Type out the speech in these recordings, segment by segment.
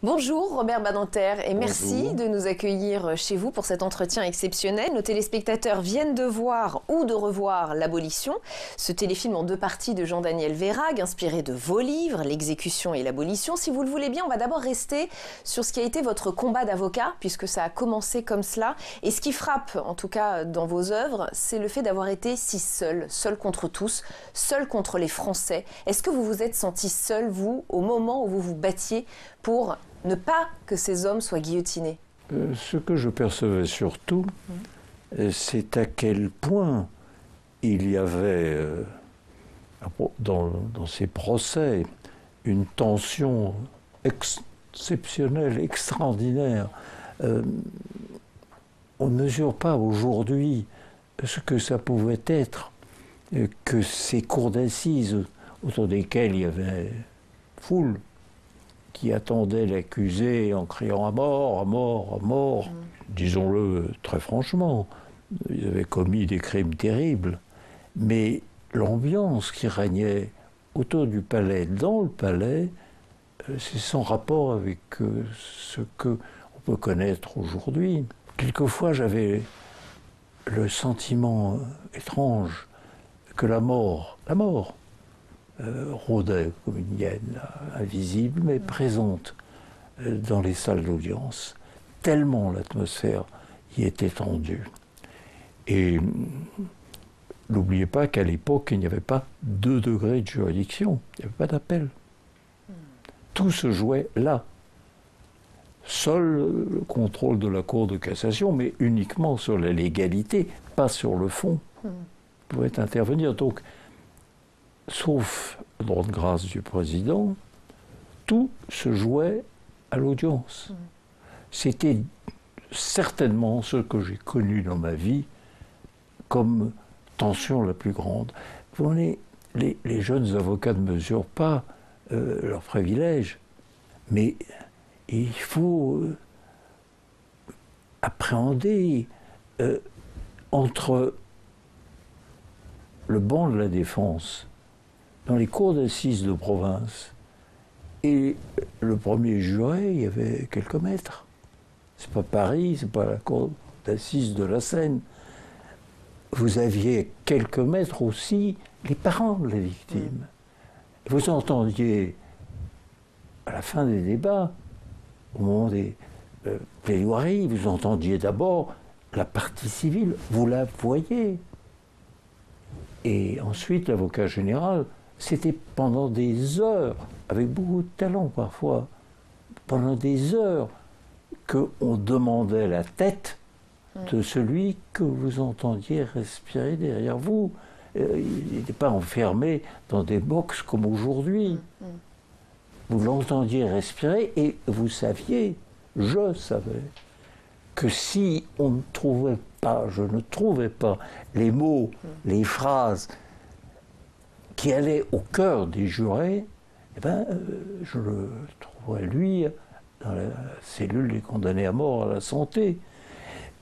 Bonjour Robert Badinter et merci Bonjour. de nous accueillir chez vous pour cet entretien exceptionnel. Nos téléspectateurs viennent de voir ou de revoir L'Abolition, ce téléfilm en 2 parties de Jean-Daniel Vérag, inspiré de vos livres, L'exécution et l'abolition. Si vous le voulez bien, on va d'abord rester sur ce qui a été votre combat d'avocat, puisque ça a commencé comme cela. Et ce qui frappe, en tout cas dans vos œuvres, c'est le fait d'avoir été si seul, seul contre tous, seul contre les Français. Est-ce que vous vous êtes senti seul, vous, au moment où vous vous battiez pour ne pas que ces hommes soient guillotinés? Ce que je percevais surtout, c'est à quel point il y avait dans ces procès une tension exceptionnelle, extraordinaire. On ne mesure pas aujourd'hui ce que ça pouvait être que ces cours d'assises autour desquelles il y avait foule qui attendait l'accusé en criant « à mort, à mort, à mort ». Disons-le très franchement, ils avaient commis des crimes terribles, mais l'ambiance qui régnait autour du palais, dans le palais, c'est sans rapport avec ce qu'on peut connaître aujourd'hui. Quelquefois, j'avais le sentiment étrange que la mort, rôdait comme une hyène, invisible mais présente dans les salles d'audience, tellement l'atmosphère y était tendue. Et n'oubliez pas qu'à l'époque, il n'y avait pas 2 degrés de juridiction, il n'y avait pas d'appel. Tout se jouait là. Seul le contrôle de la Cour de cassation, mais uniquement sur la légalité, pas sur le fond, pouvait intervenir. Donc, sauf le droit de grâce du président, tout se jouait à l'audience. C'était certainement ce que j'ai connu dans ma vie comme tension la plus grande. Vous voyez, les jeunes avocats ne mesurent pas leurs privilèges, mais il faut appréhender entre le banc de la défense dans les cours d'assises de province et le premier juré, il y avait quelques mètres. C'est pas Paris, c'est pas la cour d'assises de la Seine. Vous aviez quelques mètres aussi les parents de la victime. Vous entendiez, à la fin des débats, au moment des plaidoiries, vous entendiez d'abord la partie civile, vous la voyez. Et ensuite, l'avocat général, c'était pendant des heures, avec beaucoup de talent parfois, pendant des heures qu'on demandait la tête de celui que vous entendiez respirer derrière vous. Il n'était pas enfermé dans des boxes comme aujourd'hui. Vous l'entendiez respirer et vous saviez, je savais, que si on ne trouvait pas, je ne trouvais pas les mots, les phrases qui allaient au cœur des jurés, eh ben, je le trouverais, lui, dans la cellule des condamnés à mort à la santé.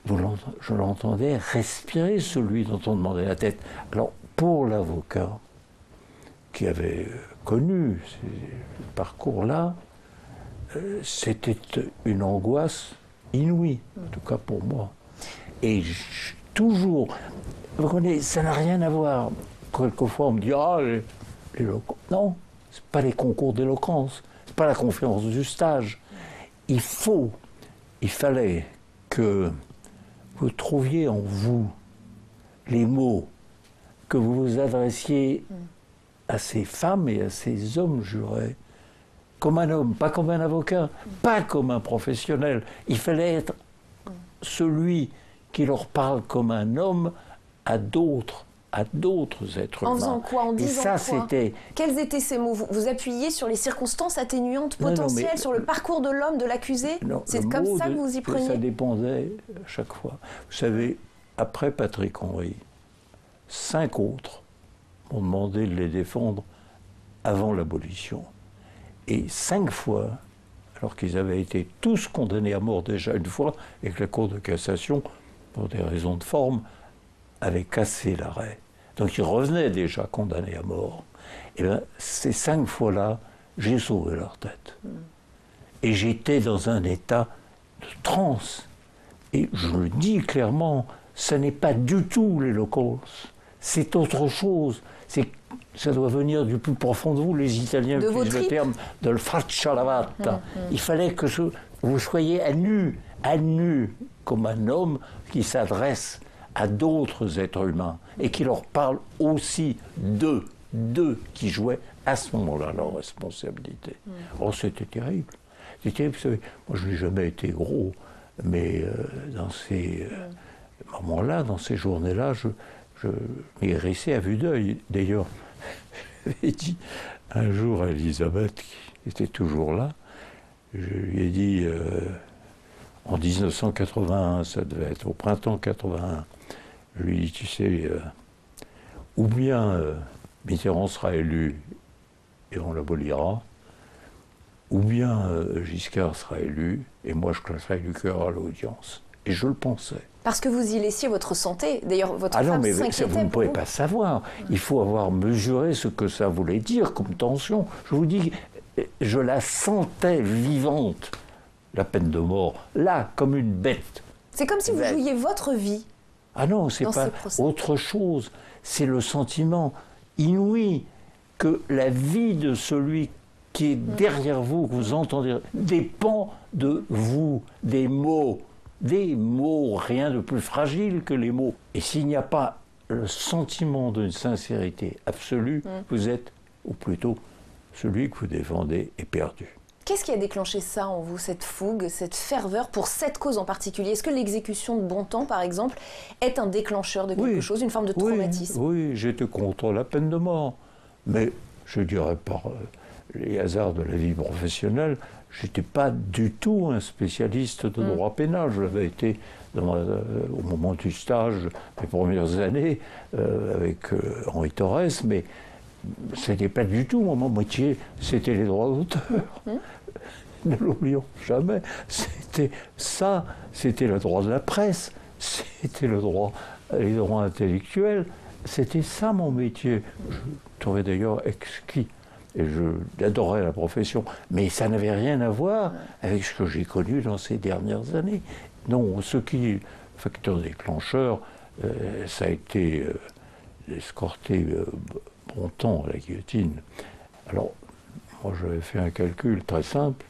Je l'entendais respirer, celui dont on demandait la tête. Alors, pour l'avocat qui avait connu ce parcours-là, c'était une angoisse inouïe, en tout cas pour moi. Et toujours, vous connaissez, ça n'a rien à voir. Quelquefois, on me dit « Ah, l'éloquence ». Non, ce n'est pas les concours d'éloquence, ce n'est pas la conférence du stage. Il fallait que vous trouviez en vous les mots, que vous vous adressiez à ces femmes et à ces hommes jurés, comme un homme, pas comme un avocat, pas comme un professionnel. Il fallait être celui qui leur parle comme un homme à d'autres êtres humains. En faisant quoi? En disant ça, quoi? Quels étaient ces mots? Vous appuyez sur les circonstances atténuantes potentielles, sur le parcours de l'homme, de l'accusé? C'est comme ça que vous y preniez? Ça dépendait à chaque fois. Vous savez, après Patrick Henry, 5 autres m'ont demandé de les défendre avant l'abolition. Et 5 fois, alors qu'ils avaient été tous condamnés à mort déjà une fois, et que la Cour de cassation, pour des raisons de forme, avait cassé l'arrêt. Donc ils revenaient déjà condamnés à mort. Et bien, ces 5 fois-là, j'ai sauvé leur tête. Et j'étais dans un état de transe. Et je le dis clairement, ce n'est pas du tout l'Holocauste. C'est autre chose. Ça doit venir du plus profond de vous. Les Italiens utilisent le terme de le faccia lavata. Il fallait que vous soyez à nu, comme un homme qui s'adresse à d'autres êtres humains et qui leur parle aussi d'eux qui jouaient à ce moment-là leur responsabilité. Oh, c'était terrible. C'était terrible, vous savez, moi je n'ai jamais été gros, mais dans ces moments-là, dans ces journées-là, je maigrissais à vue d'œil. D'ailleurs, j'avais dit un jour à Elisabeth, qui était toujours là, je lui ai dit, en 1981, ça devait être au printemps 81, je lui ai dit, tu sais, ou bien Mitterrand sera élu et on l'abolira, ou bien Giscard sera élu et moi je classerai du cœur à l'audience. Et je le pensais. Parce que vous y laissiez votre santé. D'ailleurs, votre femme s'inquiétait pour vous. Ah non, mais vous ne pouvez pas savoir. Il faut avoir mesuré ce que ça voulait dire comme tension. Je vous dis, je la sentais vivante, la peine de mort, là, comme une bête. C'est comme si vous jouiez votre vie. Ah non, c'est pas autre chose. C'est le sentiment inouï que la vie de celui qui est derrière vous, que vous entendez, dépend de vous, des mots, rien de plus fragile que les mots. Et s'il n'y a pas le sentiment d'une sincérité absolue, vous êtes, ou plutôt, celui que vous défendez est perdu. Qu'est-ce qui a déclenché ça en vous, cette fougue, cette ferveur pour cette cause en particulier? Est-ce que l'exécution de Bontemps, par exemple, est un déclencheur de quelque chose, une forme de traumatisme? Oui, j'étais contre la peine de mort. Mais, je dirais par les hasards de la vie professionnelle, je n'étais pas du tout un spécialiste de droit pénal. Je l'avais été au moment du stage, mes premières années, avec Henri Torres, mais ce n'était pas du tout mon métier, c'était les droits d'auteur. Ne l'oublions jamais. C'était ça, c'était le droit de la presse, c'était les droits intellectuels, c'était ça mon métier. Je trouvais d'ailleurs exquis. Et j'adorais la profession. Mais ça n'avait rien à voir avec ce que j'ai connu dans ces dernières années. Non, ce qui est facteur déclencheur, ça a été escorté Bontemps à la guillotine. Alors, moi j'avais fait un calcul très simple,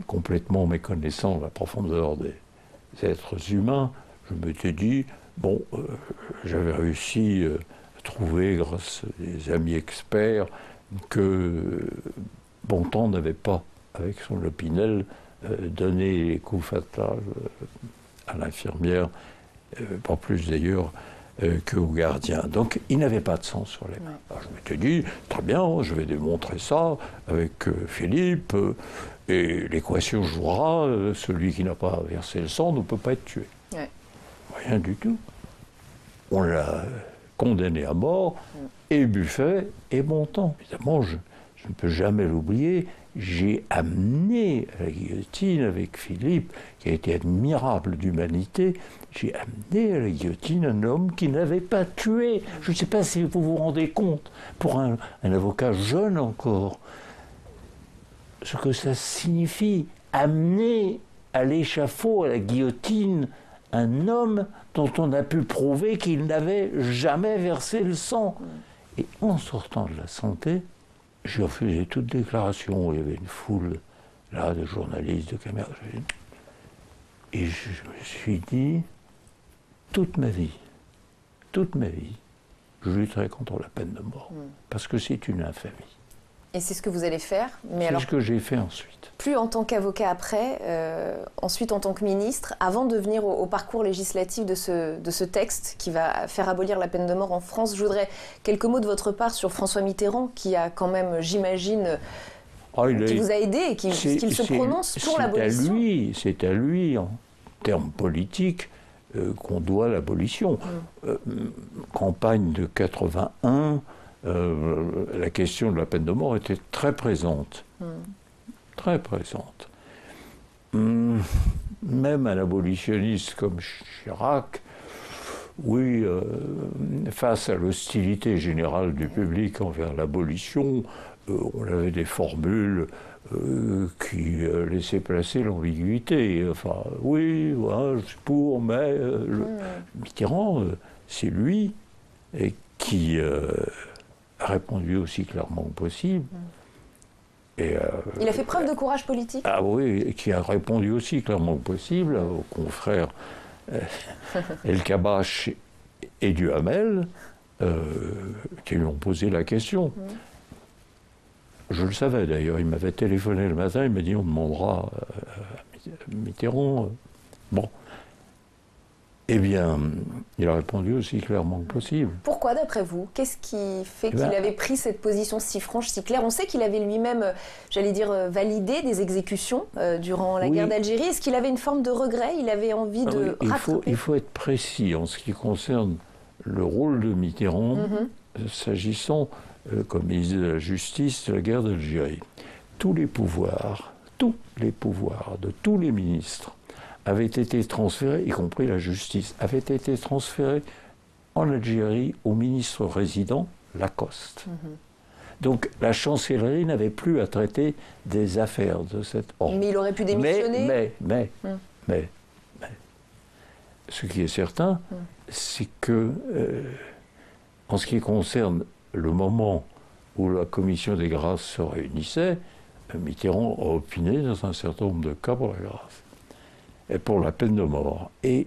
complètement méconnaissant la profondeur des êtres humains. Je m'étais dit, bon, j'avais réussi à trouver, grâce à des amis experts, que Bontemps n'avait pas, avec son Lopinel, donné les coups fatals à l'infirmière, pas plus d'ailleurs qu'au gardien. Donc il n'avait pas de sang sur les mains. Alors, je m'étais dit, très bien, je vais démontrer ça avec Philippe, et l'équation jouera, celui qui n'a pas versé le sang ne peut pas être tué. Ouais. Rien du tout. On l'a condamné à mort, et Buffet et Bontemps. Évidemment, je ne peux jamais l'oublier, j'ai amené à la guillotine avec Philippe, qui a été admirable d'humanité, j'ai amené à la guillotine un homme qui n'avait pas tué. Je ne sais pas si vous vous rendez compte, pour un avocat jeune encore, ce que ça signifie, amener à l'échafaud, à la guillotine, un homme dont on a pu prouver qu'il n'avait jamais versé le sang. Et en sortant de la santé, j'ai refusé toute déclaration. Il y avait une foule, là, de journalistes, de caméras. Et je me suis dit, toute ma vie, je lutterai contre la peine de mort. Parce que c'est une infamie. Et c'est ce que vous allez faire, mais c'est ce que j'ai fait ensuite. Plus en tant qu'avocat après, ensuite en tant que ministre, avant de venir au parcours législatif de ce texte qui va faire abolir la peine de mort en France, je voudrais quelques mots de votre part sur François Mitterrand, qui a quand même, j'imagine, qui vous a aidé et qu'il se prononce pour l'abolition. C'est à lui, en termes politiques, qu'on doit l'abolition. Campagne de 81, la question de la peine de mort était très présente. Très présente. Même un abolitionniste comme Chirac, oui, face à l'hostilité générale du public envers l'abolition, on avait des formules qui laissaient placer l'ambiguïté. Enfin, oui, ouais, je suis pour, mais Mitterrand, c'est lui qui a répondu aussi clairement que possible. Et, il a fait preuve de courage politique. Ah oui, et qui a répondu aussi clairement que possible aux confrères El Kabbach et Duhamel, qui lui ont posé la question. Je le savais d'ailleurs, il m'avait téléphoné le matin, il m'a dit on demandera à Mitterrand. Bon. Eh bien, il a répondu aussi clairement que possible. Pourquoi, d'après vous? Qu'est-ce qui fait qu'il avait pris cette position si franche, si claire? On sait qu'il avait lui-même, j'allais dire, validé des exécutions durant la guerre d'Algérie. Est-ce qu'il avait une forme de regret? Il avait envie de rattraper? Il faut être précis en ce qui concerne le rôle de Mitterrand, s'agissant, comme ministre de la Justice, de la guerre d'Algérie. Tous les pouvoirs de tous les ministres avaient été transférés, y compris la justice, avaient été transférés en Algérie au ministre résident Lacoste. Donc la chancellerie n'avait plus à traiter des affaires de cette ordre. Mais il aurait pu démissionner. Mais, ce qui est certain, c'est que, en ce qui concerne le moment où la commission des grâces se réunissait, Mitterrand a opiné dans un certain nombre de cas pour la grâce. Et pour la peine de mort. Et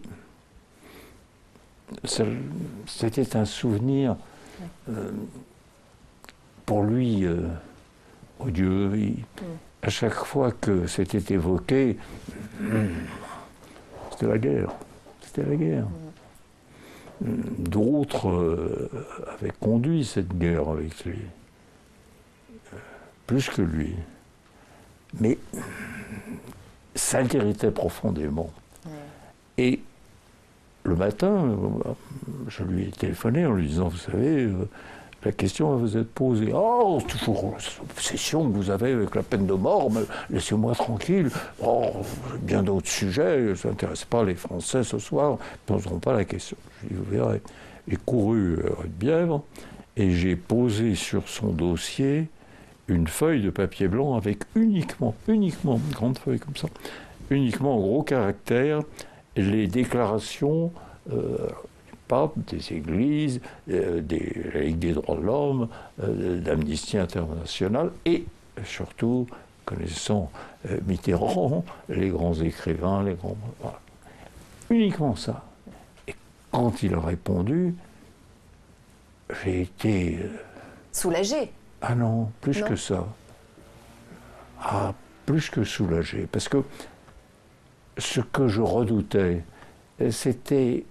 c'était un souvenir pour lui odieux. À chaque fois que c'était évoqué, c'était la guerre. C'était la guerre. D'autres avaient conduit cette guerre avec lui. Plus que lui. Mais ça l'irritait profondément. Et le matin, je lui ai téléphoné en lui disant, vous savez, la question va vous être posée. Oh, toujours l'obsession que vous avez avec la peine de mort, mais laissez-moi tranquille. Oh, bien d'autres sujets, ça n'intéresse pas les Français ce soir, ils ne poseront pas la question. Je lui ai dit, vous verrez. J'ai couru à Bièvre et j'ai posé sur son dossier une feuille de papier blanc avec uniquement, une grande feuille comme ça, uniquement en gros caractères, les déclarations du pape, des églises, de la Ligue des droits de l'homme, d'Amnesty International et surtout, connaissant Mitterrand, les grands écrivains, les grands... Voilà. Uniquement ça. Et quand il a répondu, j'ai été... soulagé. Ah non, plus que ça. Ah, plus que soulagé. Parce que ce que je redoutais, c'était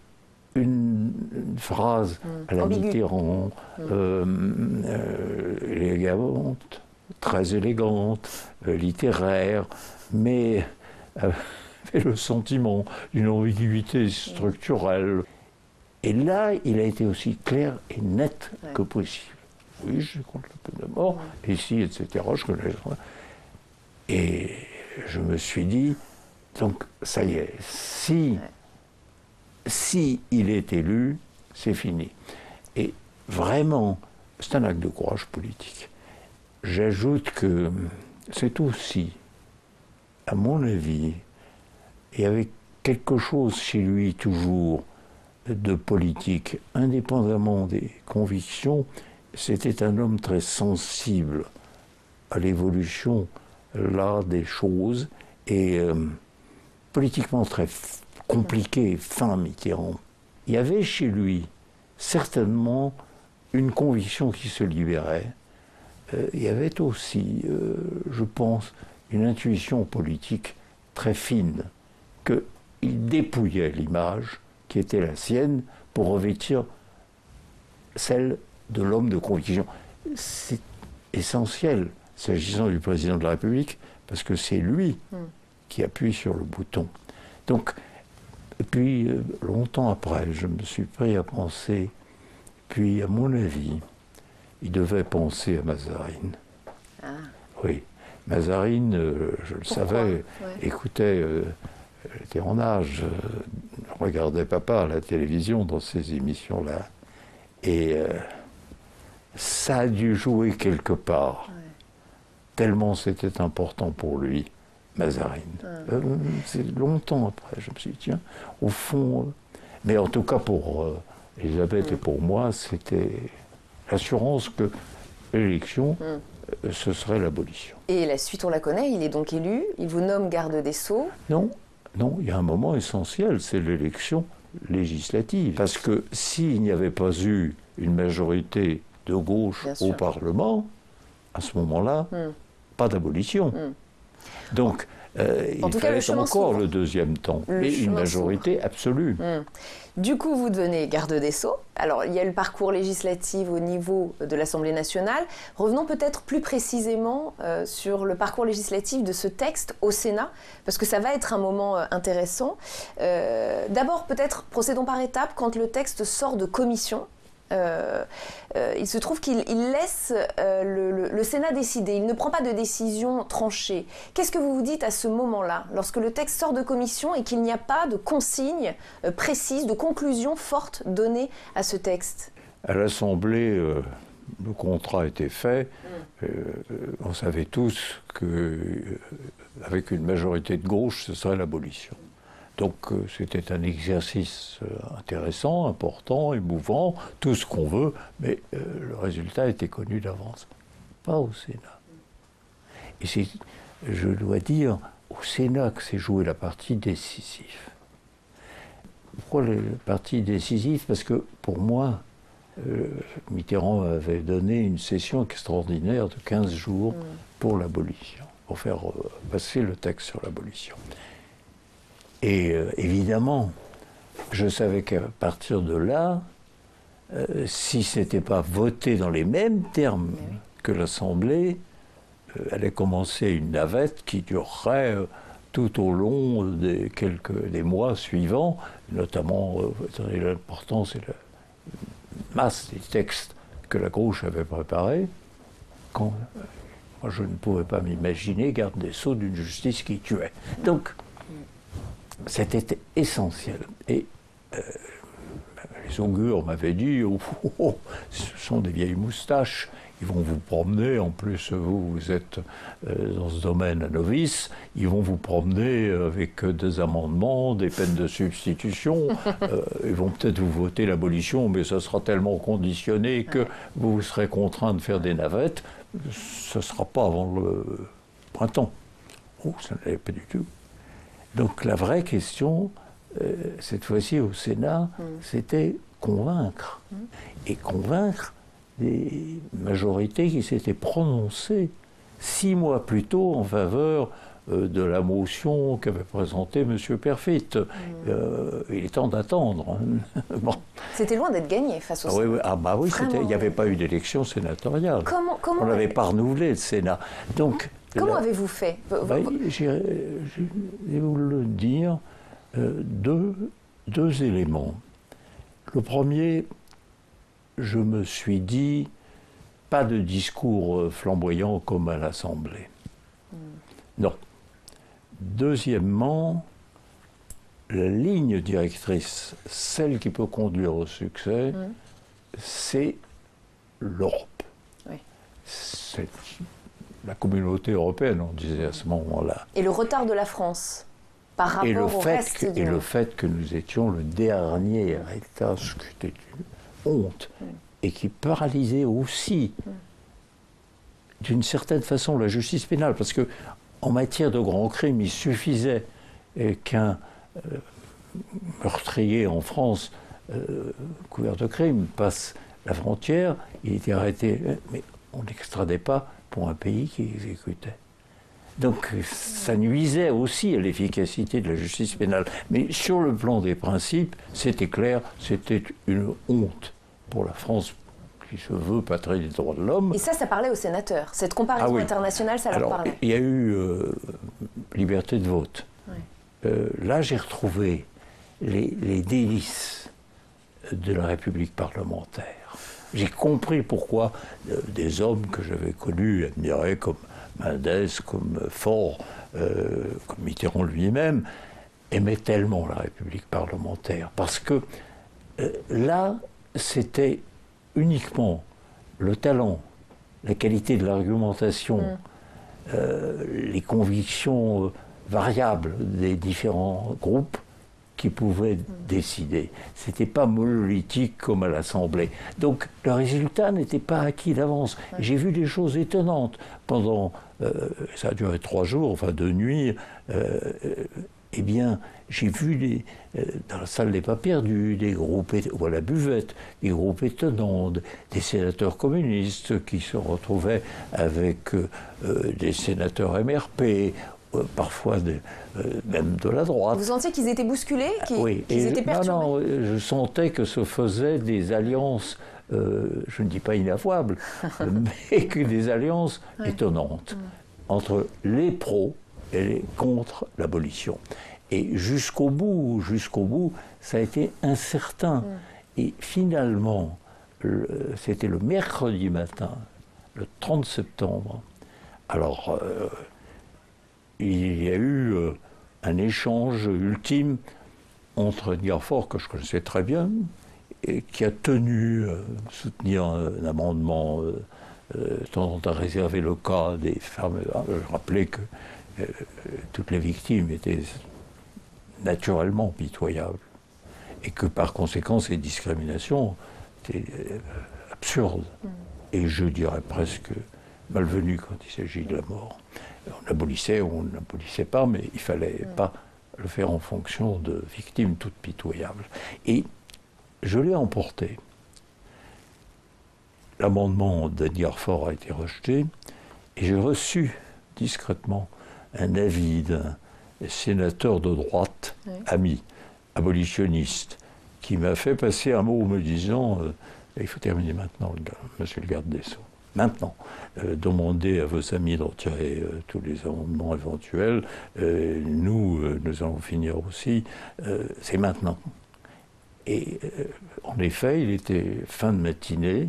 une phrase à la Mitterrand, élégante, très élégante, littéraire, mais avec le sentiment d'une ambiguïté structurelle. Et là, il a été aussi clair et net que possible. Oui, je suis contre la peine de mort, ici, etc. Je connais. Et je me suis dit, donc, ça y est, si il est élu, c'est fini. Et vraiment, c'est un acte de courage politique. J'ajoute que c'est aussi, à mon avis, il y avait quelque chose chez lui toujours de politique, indépendamment des convictions. C'était un homme très sensible à l'évolution là des choses et politiquement très compliqué, fin Mitterrand. Il y avait chez lui certainement une conviction qui se libérait. Il y avait aussi, je pense, une intuition politique très fine, qu'il dépouillait l'image qui était la sienne pour revêtir celle de l'homme de conviction. C'est essentiel, s'agissant du président de la République, parce que c'est lui qui appuie sur le bouton. Donc, et puis, longtemps après, je me suis pris à penser, puis à mon avis, il devait penser à Mazarine. Ah. Oui, Mazarine, je le savais, écoutait, elle était en âge, regardait papa à la télévision dans ces émissions-là, et ça a dû jouer quelque part. tellement c'était important pour lui, Mazarine. C'est longtemps après, je me suis dit, tiens, au fond... mais en tout cas, pour Elisabeth et pour moi, c'était l'assurance que l'élection, ce serait l'abolition. Et la suite, on la connaît, il est donc élu, il vous nomme garde des Sceaux. Non, non, il y a un moment essentiel, c'est l'élection législative. Parce que s'il n'y avait pas eu une majorité de gauche au Parlement, à ce moment-là, pas d'abolition. Donc, il fallait encore le deuxième temps, et une majorité absolue. Du coup, vous devenez garde des Sceaux. Alors, il y a le parcours législatif au niveau de l'Assemblée nationale. Revenons peut-être plus précisément sur le parcours législatif de ce texte au Sénat, parce que ça va être un moment intéressant. D'abord, peut-être, procédons par étapes. Quand le texte sort de commission, il se trouve qu'il laisse le Sénat décider. Il ne prend pas de décision tranchée. Qu'est-ce que vous vous dites à ce moment-là, lorsque le texte sort de commission et qu'il n'y a pas de consigne précise, de conclusion forte donnée à ce texte? À l'Assemblée, le contrat était fait. On savait tous qu'avec une majorité de gauche, ce serait l'abolition. Donc c'était un exercice intéressant, important, émouvant, tout ce qu'on veut, mais le résultat était connu d'avance. Pas au Sénat. Et c'est, je dois dire, au Sénat que s'est jouée la partie décisive. Pourquoi la partie décisive? Parce que pour moi, Mitterrand avait donné une session extraordinaire de 15 jours pour l'abolition, pour faire passer le texte sur l'abolition. Et évidemment, je savais qu'à partir de là, si ce n'était pas voté dans les mêmes termes que l'Assemblée, allait commencer une navette qui durerait tout au long des mois suivants, notamment, l'importance et la masse des textes que la gauche avait préparés. Moi, je ne pouvais pas m'imaginer garde des Sceaux d'une justice qui tuait. Donc, c'était essentiel. Et les augures m'avaient dit ce sont des vieilles moustaches, ils vont vous promener, en plus vous êtes dans ce domaine un novice, ils vont vous promener avec des amendements, des peines de substitution, ils vont peut-être vous voter l'abolition, mais ça sera tellement conditionné que vous serez contraint de faire des navettes, ça ne sera pas avant le printemps. Oh, ça n'allait pas du tout. Donc la vraie question, cette fois-ci au Sénat, c'était convaincre. Et convaincre des majorités qui s'étaient prononcées 6 mois plus tôt en faveur de la motion qu'avait présentée M. Perfit. Il est temps d'attendre. Bon. C'était loin d'être gagné face au Sénat. Oui, ah bah oui, il n'y avait pas eu d'élection sénatoriale. On n'avait pas renouvelé le Sénat. Donc, comment avez-vous fait? Je vais vous le dire, deux éléments. Le premier, je me suis dit, pas de discours flamboyant comme à l'Assemblée. Non. Deuxièmement, la ligne directrice, celle qui peut conduire au succès, c'est l'Europe. Oui. C'est la communauté européenne, on disait à ce moment-là. Et le retard de la France par rapport au reste du monde. Et le fait que nous étions le dernier État, ce qui était une honte, et qui paralysait aussi, d'une certaine façon, la justice pénale, parce que en matière de grands crimes, il suffisait qu'un meurtrier en France, couvert de crimes, passe la frontière, il était arrêté, mais on n'extradait pas pour un pays qui exécutait. Donc ça nuisait aussi à l'efficacité de la justice pénale. Mais sur le plan des principes, c'était clair, c'était une honte pour la France qui se veut patrie des droits de l'homme. Et ça parlait aux sénateurs. Cette comparaison internationale, ça leur parlait. Il y a eu liberté de vote. Oui. Là, j'ai retrouvé les délices de la République parlementaire. J'ai compris pourquoi des hommes que j'avais connus, admirés comme Mendès, comme Faure, comme Mitterrand lui-même, aimaient tellement la République parlementaire. Parce que là, c'était uniquement le talent, la qualité de l'argumentation les convictions variables des différents groupes qui pouvaient décider. Ce n'était pas monolithique comme à l'Assemblée. Donc le résultat n'était pas acquis d'avance. Ouais. J'ai vu des choses étonnantes. Pendant, ça a duré 3 jours, enfin 2 nuits, eh bien, j'ai vu dans la salle des pas perdus des groupes, ou à la buvette, des groupes étonnants, des sénateurs communistes qui se retrouvaient avec des sénateurs MRP, parfois même de la droite. Vous sentiez qu'ils étaient bousculés, oui, qu'ils étaient perturbés? Non, je sentais que se faisaient des alliances, je ne dis pas inavouables, mais que des alliances étonnantes entre les pros et les contre l'abolition. Et jusqu'au bout, ça a été incertain. Et finalement, c'était le mercredi matin, le 30 septembre. Alors, il y a eu un échange ultime entre Edgar Faure, que je connaissais très bien, et qui a tenu soutenir un amendement tendant à réserver le cas des femmes. Je rappelais que toutes les victimes étaient naturellement pitoyables et que par conséquent ces discriminations étaient absurdes et je dirais presque malvenues quand il s'agit de la mort. On abolissait ou on n'abolissait pas, mais il ne fallait pas le faire en fonction de victimes toutes pitoyables. Et je l'ai emporté. L'amendement d'Edgar Faure a été rejeté et j'ai reçu discrètement un avis d'un sénateur de droite, ami, abolitionniste, qui m'a fait passer un mot me disant il faut terminer maintenant, monsieur le garde des Sceaux. Maintenant, demandez à vos amis de retirer tous les amendements éventuels. Nous allons finir aussi. C'est maintenant. Et en effet, il était fin de matinée.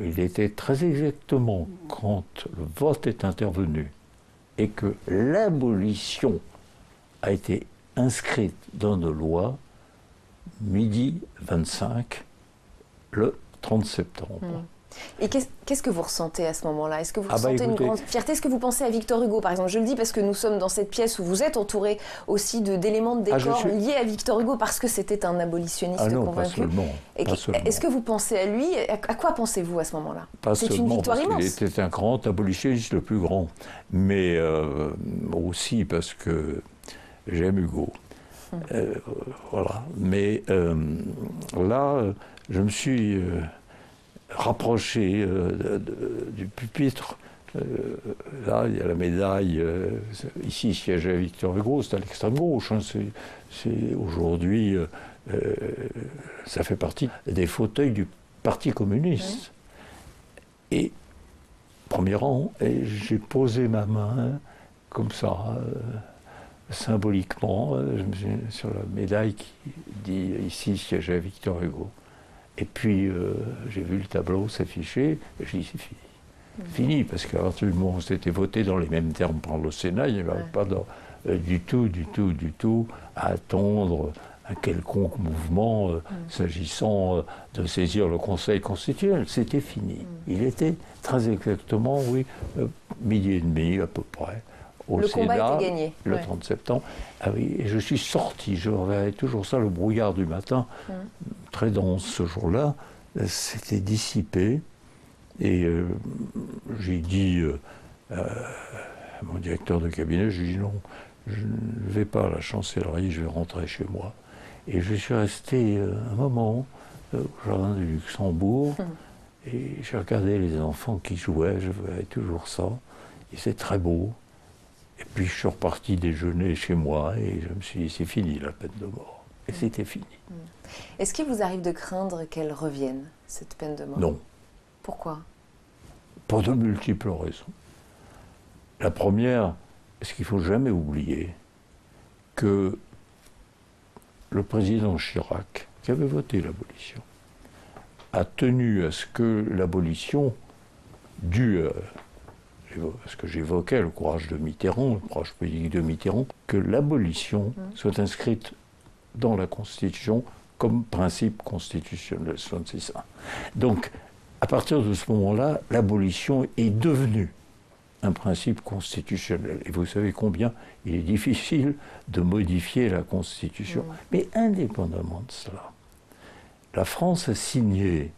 Il était très exactement quand le vote est intervenu et que l'abolition a été inscrite dans nos lois, midi 25, le 30 septembre. Et qu'est-ce que vous ressentez à ce moment-là? Est-ce que vous ressentez une grande fierté? Est-ce que vous pensez à Victor Hugo, par exemple? Je le dis parce que nous sommes dans cette pièce où vous êtes entouré aussi d'éléments de décor liés à Victor Hugo, parce que c'était un abolitionniste convaincu. Pas seulement. Est-ce que vous pensez à lui? À quoi pensez-vous à ce moment-là? C'est une victoire immense. Il était un grand abolitionniste, le plus grand. Mais aussi parce que j'aime Hugo. Voilà. Mais là, je me suis rapproché du pupitre. Là, il y a la médaille. Ici, siégeait Victor Hugo, c'est à l'extrême gauche. Hein, c'est aujourd'hui, ça fait partie des fauteuils du Parti communiste. Et premier rang, et j'ai posé ma main comme ça, symboliquement, sur la médaille qui dit ici siégeait Victor Hugo. Et puis, j'ai vu le tableau s'afficher, et je dis c'est fini. Fini, parce qu'à partir du moment où c'était voté dans les mêmes termes par le Sénat, il n'y avait pas du tout à attendre un quelconque mouvement s'agissant de saisir le Conseil constitutionnel. C'était fini. Il était très exactement, midi et demi à peu près. Le combat était gagné. Le 30 septembre. Ah oui, et je suis sorti, je reverrai toujours ça, le brouillard du matin, très dense ce jour-là, s'était dissipé. Et j'ai dit à mon directeur de cabinet, j'ai dit non, je ne vais pas à la chancellerie, je vais rentrer chez moi. Et je suis resté un moment au jardin du Luxembourg, et j'ai regardé les enfants qui jouaient, je voyais toujours ça, et c'est très beau. Et puis je suis reparti déjeuner chez moi et je me suis dit c'est fini la peine de mort. Et c'était fini. Est-ce qu'il vous arrive de craindre qu'elle revienne, cette peine de mort? Non. Pourquoi? Pour de multiples raisons. La première, c'est qu'il ne faut jamais oublier que le président Chirac, qui avait voté l'abolition, a tenu à ce que l'abolition, due parce que j'évoquais le courage de Mitterrand, le courage politique de Mitterrand, que l'abolition soit inscrite dans la Constitution comme principe constitutionnel 66.1. Donc, à partir de ce moment-là, l'abolition est devenue un principe constitutionnel. Et vous savez combien il est difficile de modifier la Constitution. Mais indépendamment de cela, la France a signé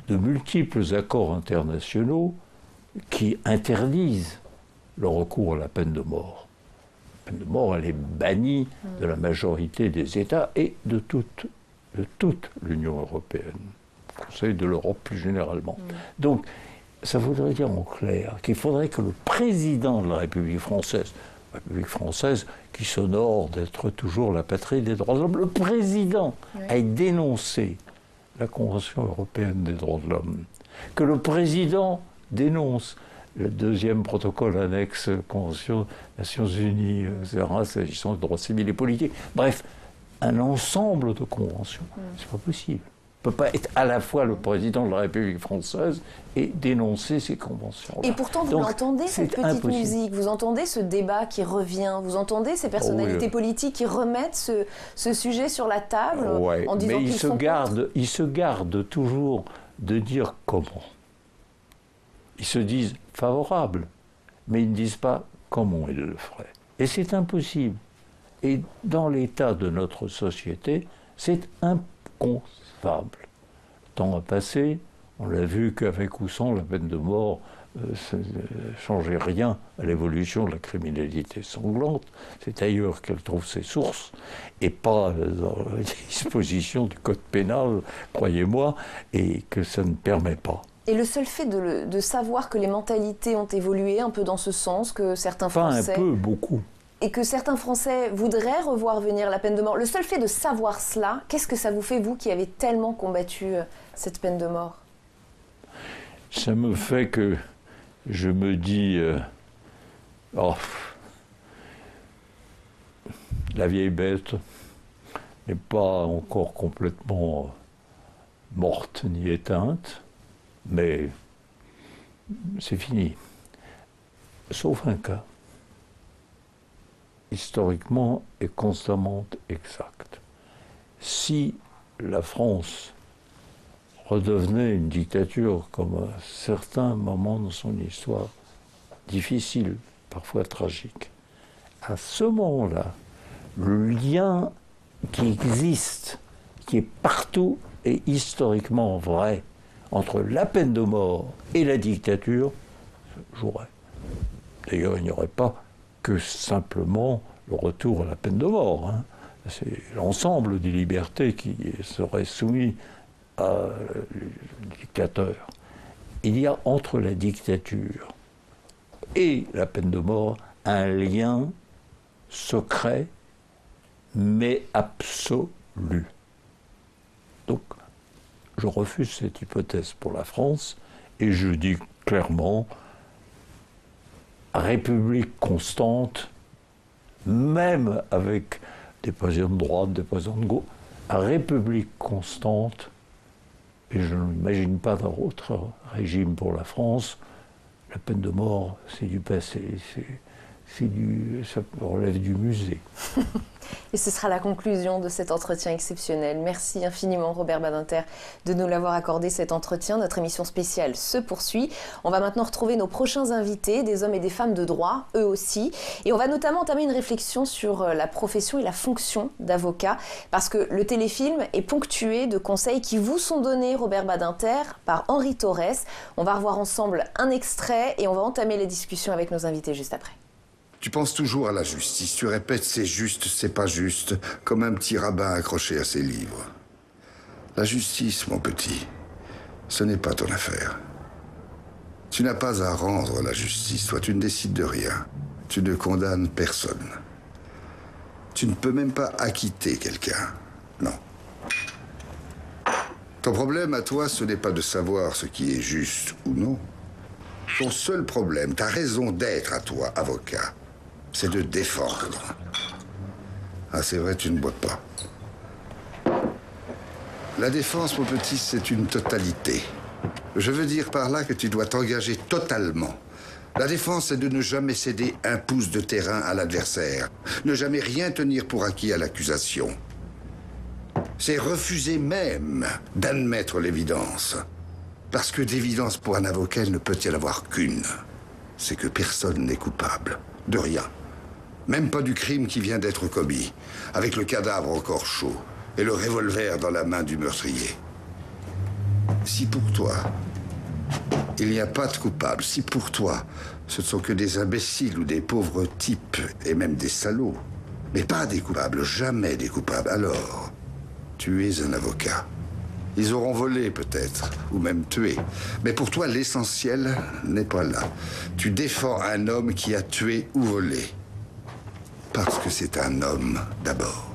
de multiples accords internationaux qui interdisent le recours à la peine de mort. La peine de mort, elle est bannie de la majorité des États et de toute l'Union européenne, le Conseil de l'Europe plus généralement. Donc, ça voudrait dire en clair qu'il faudrait que le président de la République française qui s'honore d'être toujours la patrie des droits de l'homme, le président ait dénoncé la Convention européenne des droits de l'homme, que le président dénonce le deuxième protocole annexe Convention des Nations Unies, etc., s'agissant des droits civils et politiques. Bref, un ensemble de conventions. C'est pas possible. On ne peut pas être à la fois le président de la République française et dénoncer ces conventions-là. Et pourtant, vous l'entendez, cette petite musique, vous entendez ce débat qui revient, vous entendez ces personnalités politiques qui remettent ce sujet sur la table en disant qu'ils sont contre. Ils se gardent toujours de dire comment. Ils se disent favorables, mais ils ne disent pas comment ils le feraient. Et c'est impossible. Et dans l'état de notre société, c'est inconcevable. Le temps a passé, on l'a vu qu'avec ou sans la peine de mort, ça ne changeait rien à l'évolution de la criminalité sanglante. C'est ailleurs qu'elle trouve ses sources, et pas dans les dispositions du code pénal, croyez-moi, et que ça ne permet pas. Et le seul fait de savoir que les mentalités ont évolué un peu dans ce sens, que certains Français... Pas un peu, beaucoup. Et que certains Français voudraient revoir venir la peine de mort. Le seul fait de savoir cela, qu'est-ce que ça vous fait, vous, qui avez tellement combattu cette peine de mort? Ça me fait que je me dis... la vieille bête n'est pas encore complètement morte ni éteinte, mais c'est fini. Sauf un cas, historiquement et constamment exact. Si la France redevenait une dictature comme à certains moments de son histoire, difficile, parfois tragique, à ce moment-là, le lien qui existe, qui est partout et historiquement vrai, entre la peine de mort et la dictature, jouerait. D'ailleurs, il n'y aurait pas que simplement le retour à la peine de mort. C'est l'ensemble des libertés qui seraient soumises à le dictateur. Il y a entre la dictature et la peine de mort un lien secret, mais absolu. Donc, je refuse cette hypothèse pour la France et je dis clairement République constante, même avec des présidents de droite, des présidents de gauche, République constante, et je n'imagine pas d'un autre régime pour la France. La peine de mort, c'est du passé, ça relève du musée. Et ce sera la conclusion de cet entretien exceptionnel. Merci infiniment Robert Badinter de nous l'avoir accordé cet entretien. Notre émission spéciale se poursuit. On va maintenant retrouver nos prochains invités, des hommes et des femmes de droit, eux aussi. Et on va notamment entamer une réflexion sur la profession et la fonction d'avocat, parce que le téléfilm est ponctué de conseils qui vous sont donnés, Robert Badinter, par Henri Torres. On va revoir ensemble un extrait et on va entamer les discussions avec nos invités juste après. Tu penses toujours à la justice, tu répètes c'est juste, c'est pas juste, comme un petit rabbin accroché à ses livres. La justice, mon petit, ce n'est pas ton affaire. Tu n'as pas à rendre la justice, toi tu ne décides de rien. Tu ne condamnes personne. Tu ne peux même pas acquitter quelqu'un, non. Ton problème à toi, ce n'est pas de savoir ce qui est juste ou non. Ton seul problème, ta raison d'être à toi, avocat, c'est de défendre. Ah, c'est vrai, tu ne bois pas. La défense, mon petit, c'est une totalité. Je veux dire par là que tu dois t'engager totalement. La défense, c'est de ne jamais céder un pouce de terrain à l'adversaire. Ne jamais rien tenir pour acquis à l'accusation. C'est refuser même d'admettre l'évidence. Parce que d'évidence pour un avocat, il ne peut y en avoir qu'une. c'est que personne n'est coupable. De rien. Même pas du crime qui vient d'être commis, avec le cadavre encore chaud et le revolver dans la main du meurtrier. Si pour toi, il n'y a pas de coupable, si pour toi, ce ne sont que des imbéciles ou des pauvres types, et même des salauds, mais pas des coupables, jamais des coupables, alors, tu es un avocat. Ils auront volé peut-être, ou même tué. Mais pour toi, l'essentiel n'est pas là. Tu défends un homme qui a tué ou volé. Parce que c'est un homme d'abord.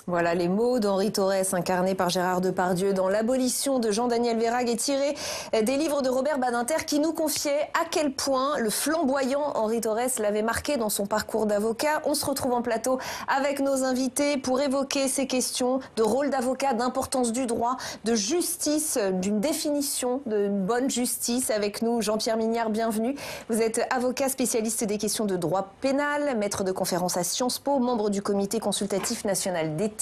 Voilà les mots d'Henri Torres, incarné par Gérard Depardieu dans L'abolition de Jean-Daniel Verhaeghe, et tiré des livres de Robert Badinter, qui nous confiait à quel point le flamboyant Henri Torres l'avait marqué dans son parcours d'avocat. On se retrouve en plateau avec nos invités pour évoquer ces questions de rôle d'avocat, d'importance du droit, de justice, d'une définition de bonne justice. Avec nous, Jean-Pierre Mignard, bienvenue. Vous êtes avocat spécialiste des questions de droit pénal, maître de conférence à Sciences Po, membre du comité consultatif national d'éthique.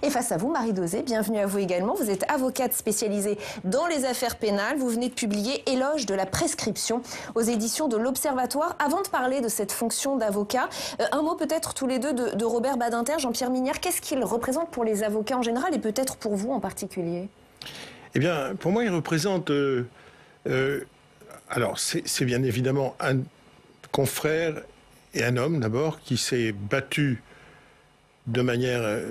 Et face à vous, Marie Dauzé, bienvenue à vous également. Vous êtes avocate spécialisée dans les affaires pénales. Vous venez de publier Éloge de la prescription aux éditions de l'Observatoire. Avant de parler de cette fonction d'avocat, un mot peut-être tous les deux de Robert Badinter. Jean-Pierre Mignard, qu'est-ce qu'il représente pour les avocats en général et peut-être pour vous en particulier? Eh bien, pour moi, il représente... alors, c'est bien évidemment un confrère et un homme, d'abord, qui s'est battu de manière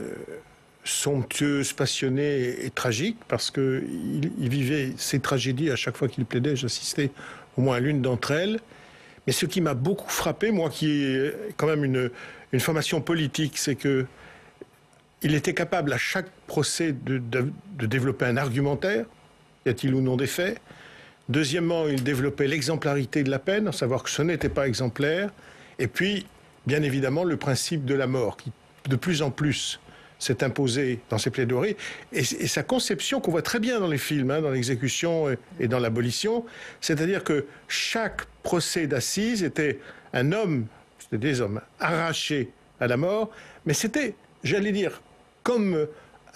somptueuse, passionnée et tragique, parce qu'il vivait ces tragédies à chaque fois qu'il plaidait. J'assistais au moins à l'une d'entre elles. Mais ce qui m'a beaucoup frappé, moi qui ai quand même une formation politique, c'est que il était capable à chaque procès de développer un argumentaire, y a-t-il ou non des faits. Deuxièmement, il développait l'exemplarité de la peine, à savoir que ce n'était pas exemplaire. Et puis, bien évidemment, le principe de la mort, qui de plus en plus s'est imposé dans ses plaidoiries, et sa conception qu'on voit très bien dans les films, dans l'exécution et dans l'abolition, c'est-à-dire que chaque procès d'assises était un homme, c'était des hommes arrachés à la mort, mais c'était, j'allais dire, comme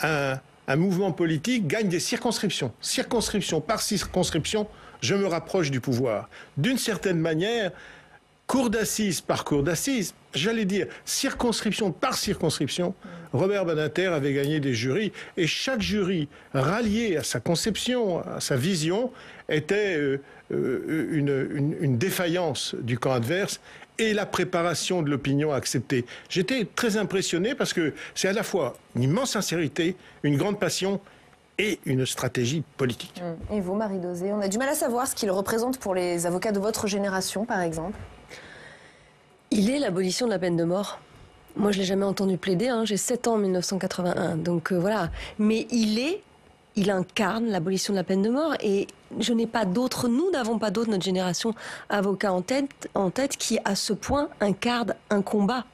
un mouvement politique gagne des circonscriptions. Circonscription par circonscription, je me rapproche du pouvoir. D'une certaine manière, cour d'assises par cour d'assises, j'allais dire circonscription par circonscription, Robert Badinter avait gagné des jurys, et chaque jury rallié à sa conception, à sa vision, était une défaillance du camp adverse et la préparation de l'opinion à accepter. J'étais très impressionné parce que c'est à la fois une immense sincérité, une grande passion et une stratégie politique. Et vous, Marie Dauzé, on a du mal à savoir ce qu'il représente pour les avocats de votre génération, par exemple. Il est l'abolition de la peine de mort. Moi, je ne l'ai jamais entendu plaider, j'ai 7 ans en 1981, donc voilà. Mais il incarne l'abolition de la peine de mort, et je n'ai pas d'autres, nous n'avons pas d'autres, notre génération, avocats en tête, qui à ce point incarne un combat.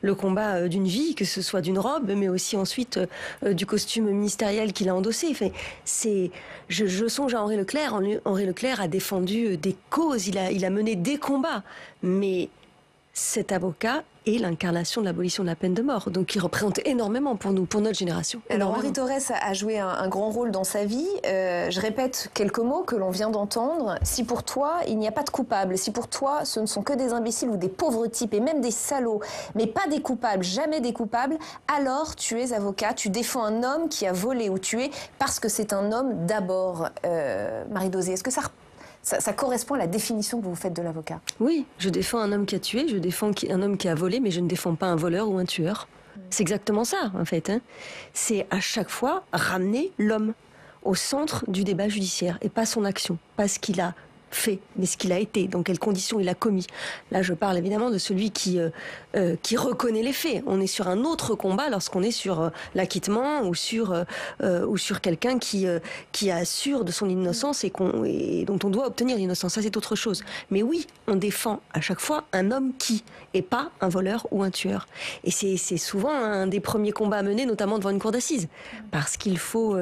Le combat d'une vie, que ce soit d'une robe, mais aussi ensuite du costume ministériel qu'il a endossé. Enfin, je songe à Henri Leclerc. Henri Leclerc a défendu des causes, il a mené des combats, mais cet avocat est l'incarnation de l'abolition de la peine de mort, donc il représente énormément pour nous, pour notre génération. Alors Henri Torres a joué un grand rôle dans sa vie. Je répète quelques mots que l'on vient d'entendre. Si pour toi, il n'y a pas de coupable, si pour toi, ce ne sont que des imbéciles ou des pauvres types, et même des salauds, mais pas des coupables, jamais des coupables, alors tu es avocat, tu défends un homme qui a volé ou tué parce que c'est un homme d'abord. Marie Dauzé, est-ce que ça correspond à la définition que vous faites de l'avocat? Oui, je défends un homme qui a tué, je défends un homme qui a volé, mais je ne défends pas un voleur ou un tueur. C'est exactement ça, en fait. C'est à chaque fois ramener l'homme au centre du débat judiciaire, et pas son action, pas ce qu'il a fait, mais ce qu'il a été, dans quelles conditions il a commis. Là, je parle évidemment de celui qui reconnaît les faits. On est sur un autre combat lorsqu'on est sur l'acquittement ou sur quelqu'un qui assure de son innocence et dont on doit obtenir l'innocence. Ça, c'est autre chose. Mais oui, on défend à chaque fois un homme qui, et pas un voleur ou un tueur. Et c'est souvent un des premiers combats à mener, notamment devant une cour d'assises, parce qu'il faut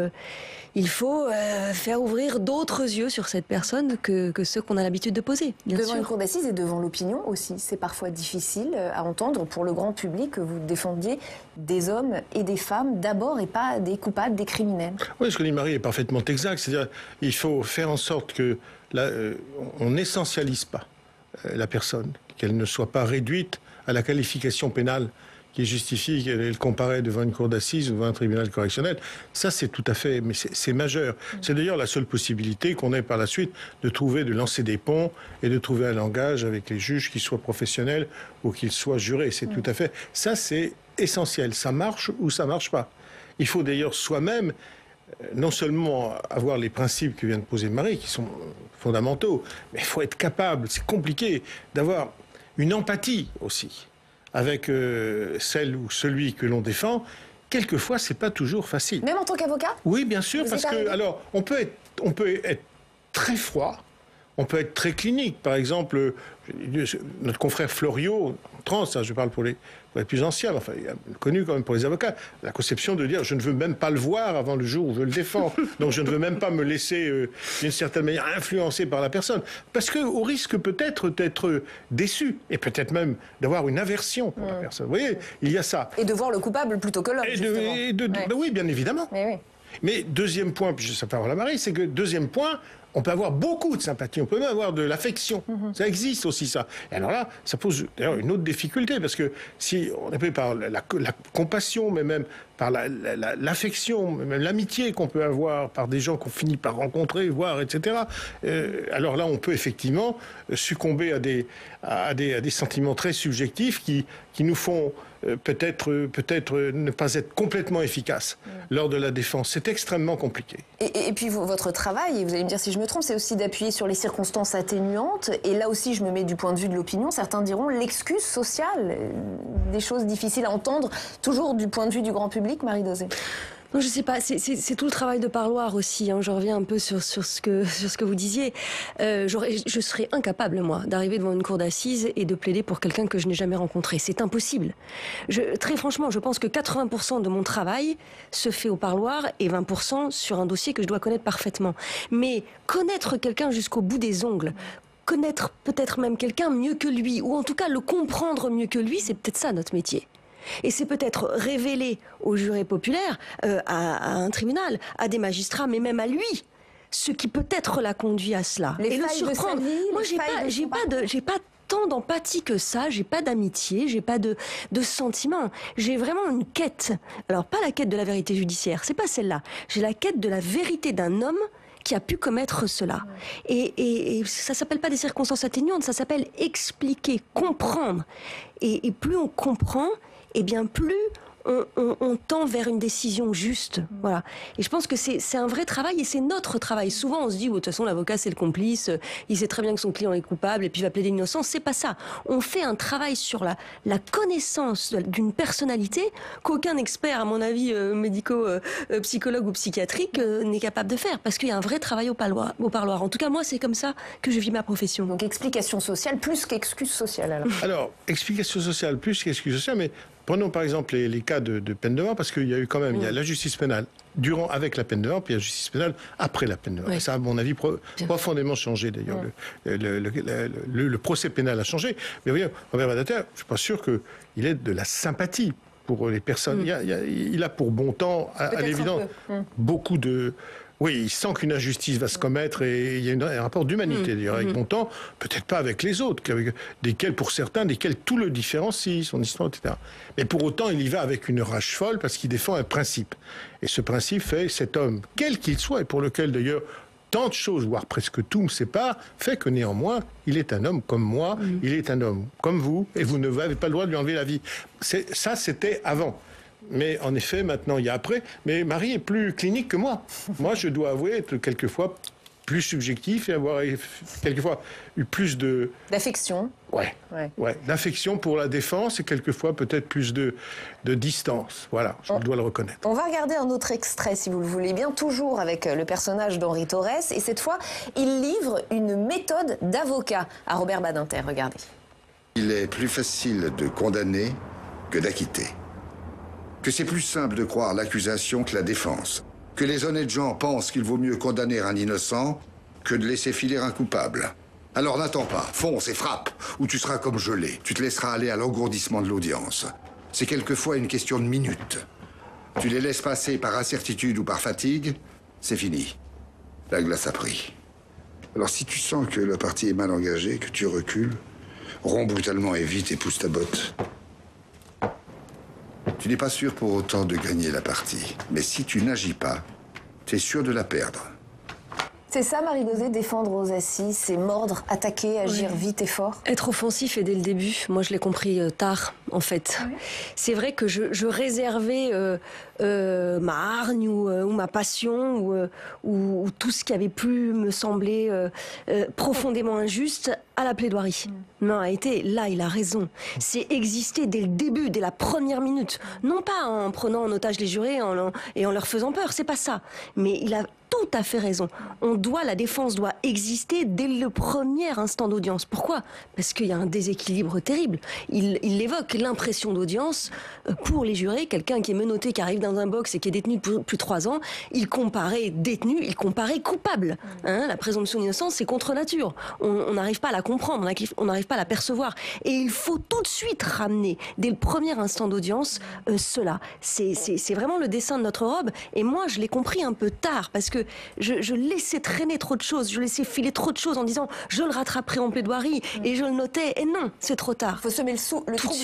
faire ouvrir d'autres yeux sur cette personne que ceux qu'on a l'habitude de poser, bien devant sûr. Une cour d'assises et devant l'opinion aussi. C'est parfois difficile à entendre pour le grand public que vous défendiez des hommes et des femmes d'abord et pas des coupables, des criminels. Oui, ce que dit Marie est parfaitement exact. C'est-à-dire qu'il faut faire en sorte que on n'essentialise pas la personne, qu'elle ne soit pas réduite à la qualification pénale qui justifie qu'elle comparaît devant une cour d'assises ou devant un tribunal correctionnel. Ça, c'est tout à fait, mais c'est majeur. C'est d'ailleurs la seule possibilité qu'on ait par la suite de lancer des ponts et de trouver un langage avec les juges, qu'ils soient professionnels ou qu'ils soient jurés. C'est tout à fait, ça c'est essentiel. Ça marche ou ça marche pas. Il faut d'ailleurs soi-même non seulement avoir les principes que vient de poser Marie, qui sont fondamentaux, mais il faut être capable, c'est compliqué, d'avoir une empathie aussi avec celle ou celui que l'on défend. Quelquefois, c'est pas toujours facile. Même en tant qu'avocat? Oui, bien sûr, parce que alors on peut être très froid, on peut être très clinique. Par exemple, notre confrère Florio, trans, je parle pour les plus anciens, enfin, il est connu quand même pour les avocats, la conception de dire je ne veux même pas le voir avant le jour où je le défends. Donc je ne veux même pas me laisser d'une certaine manière influencer par la personne. Parce qu'au risque peut-être d'être déçu et peut-être même d'avoir une aversion pour la personne. Vous voyez, il y a ça. Et de voir le coupable plutôt que l'homme. Ben oui, bien évidemment. Mais deuxième point, puis ça parle à Marie, c'est que deuxième point, on peut avoir beaucoup de sympathie, on peut même avoir de l'affection. Ça existe aussi, ça. Et alors là, ça pose d'ailleurs une autre difficulté, parce que si on est pris par la compassion, mais même par l'affection, même l'amitié qu'on peut avoir par des gens qu'on finit par rencontrer, voir, etc. Alors là, on peut effectivement succomber à des sentiments très subjectifs qui nous font peut-être ne pas être complètement efficaces lors de la défense. C'est extrêmement compliqué. Et puis votre travail, et vous allez me dire si je me trompe, c'est aussi d'appuyer sur les circonstances atténuantes. Et là aussi, je me mets du point de vue de l'opinion. Certains diront l'excuse sociale, des choses difficiles à entendre, toujours du point de vue du grand public, Marie Dauzé. Non, je sais pas, c'est tout le travail de parloir aussi, hein. Je reviens un peu sur ce que vous disiez. Je serais incapable, moi, d'arriver devant une cour d'assises et de plaider pour quelqu'un que je n'ai jamais rencontré. C'est impossible. Très franchement, je pense que 80% de mon travail se fait au parloir et 20% sur un dossier que je dois connaître parfaitement. Mais connaître quelqu'un jusqu'au bout des ongles, connaître peut-être même quelqu'un mieux que lui, ou en tout cas le comprendre mieux que lui, c'est peut-être ça notre métier. Et c'est peut-être révéler aux jurés populaires, à un tribunal, à des magistrats, mais même à lui, ce qui peut-être l'a conduit à cela. Les et le failles surprendre. De sa vie, moi, j'ai pas tant d'empathie que ça, j'ai pas d'amitié, j'ai pas de sentiments. J'ai vraiment une quête. Alors, pas la quête de la vérité judiciaire, c'est pas celle-là. J'ai la quête de la vérité d'un homme qui a pu commettre cela. Et ça s'appelle pas des circonstances atténuantes, ça s'appelle expliquer, comprendre. Et plus on comprend, et bien plus on tend vers une décision juste. Voilà. Et je pense que c'est un vrai travail et c'est notre travail. Souvent, on se dit, de toute façon, l'avocat, c'est le complice, il sait très bien que son client est coupable et puis il va plaider l'innocence. C'est pas ça. On fait un travail sur la connaissance d'une personnalité qu'aucun expert, à mon avis, psychologue ou psychiatrique, n'est capable de faire. Parce qu'il y a un vrai travail au parloir. En tout cas, moi, c'est comme ça que je vis ma profession. Donc, explication sociale plus qu'excuse sociale, alors, explication sociale plus qu'excuse sociale, mais prenons par exemple les cas de peine de mort, parce qu'il y a eu quand même il y a la justice pénale avec la peine de mort, puis la justice pénale après la peine de mort. Et ça, à mon avis, profondément changé d'ailleurs. Le procès pénal a changé. Mais vous voyez, Robert Badinter, je ne suis pas sûr qu'il ait de la sympathie pour les personnes. Il a pour bon temps, à l'évidence, beaucoup de... Oui, il sent qu'une injustice va se commettre et il y a un rapport d'humanité d'ailleurs avec Bontemps, peut-être pas avec les autres, pour certains, desquels tout le différencie, son histoire, etc. Mais pour autant, il y va avec une rage folle parce qu'il défend un principe. Et ce principe fait cet homme, quel qu'il soit, et pour lequel d'ailleurs tant de choses, voire presque tout me sépare, fait que néanmoins, il est un homme comme moi, il est un homme comme vous, et vous n'avez pas le droit de lui enlever la vie. Ça, c'était avant. Mais en effet, maintenant, il y a après. Mais Marie est plus clinique que moi. Moi, je dois avouer être quelquefois plus subjectif et avoir quelquefois eu plus de... D'affection. Ouais. D'affection pour la défense et quelquefois peut-être plus de distance. Voilà, je dois le reconnaître. On va regarder un autre extrait, si vous le voulez bien, toujours avec le personnage d'Henri Torres. Et cette fois, il livre une méthode d'avocat à Robert Badinter. Regardez. Il est plus facile de condamner que d'acquitter. Que c'est plus simple de croire l'accusation que la défense. Que les honnêtes gens pensent qu'il vaut mieux condamner un innocent que de laisser filer un coupable. Alors n'attends pas, fonce et frappe, ou tu seras comme gelé. Tu te laisseras aller à l'engourdissement de l'audience. C'est quelquefois une question de minutes. Tu les laisses passer par incertitude ou par fatigue, c'est fini. La glace a pris. Alors si tu sens que la partie est mal engagée, que tu recules, romps brutalement et vite et pousse ta botte. Tu n'es pas sûr pour autant de gagner la partie. Mais si tu n'agis pas, tu es sûr de la perdre. C'est ça, Marie Gauzet, défendre aux assises, c'est mordre, attaquer, agir vite et fort. Être offensif et dès le début. Moi, je l'ai compris tard, en fait. Oui. C'est vrai que je réservais ma hargne ou ma passion ou tout ce qui avait pu me sembler profondément injuste à la plaidoirie. Non, là, il a raison. C'est exister dès le début, dès la première minute. Non pas en prenant en otage les jurés et en leur faisant peur, c'est pas ça. Mais il a tout à fait raison. La défense doit exister dès le premier instant d'audience. Pourquoi ? Parce qu'il y a un déséquilibre terrible. Il évoque l'impression d'audience pour les jurés. Quelqu'un qui est menotté, qui arrive dans un box et qui est détenu depuis plus de 3 ans, il comparait détenu, il comparait coupable. La présomption d'innocence, c'est contre nature. On n'arrive pas à la comprendre, on n'arrive pas à la percevoir. Et il faut tout de suite ramener, dès le premier instant d'audience, cela. C'est vraiment le dessin de notre robe. Et moi, je l'ai compris un peu tard, parce que je laissais traîner trop de choses, je laissais filer trop de choses en disant je le rattraperai en plaidoirie et je le notais. Et non, c'est trop tard. Il faut semer le trouble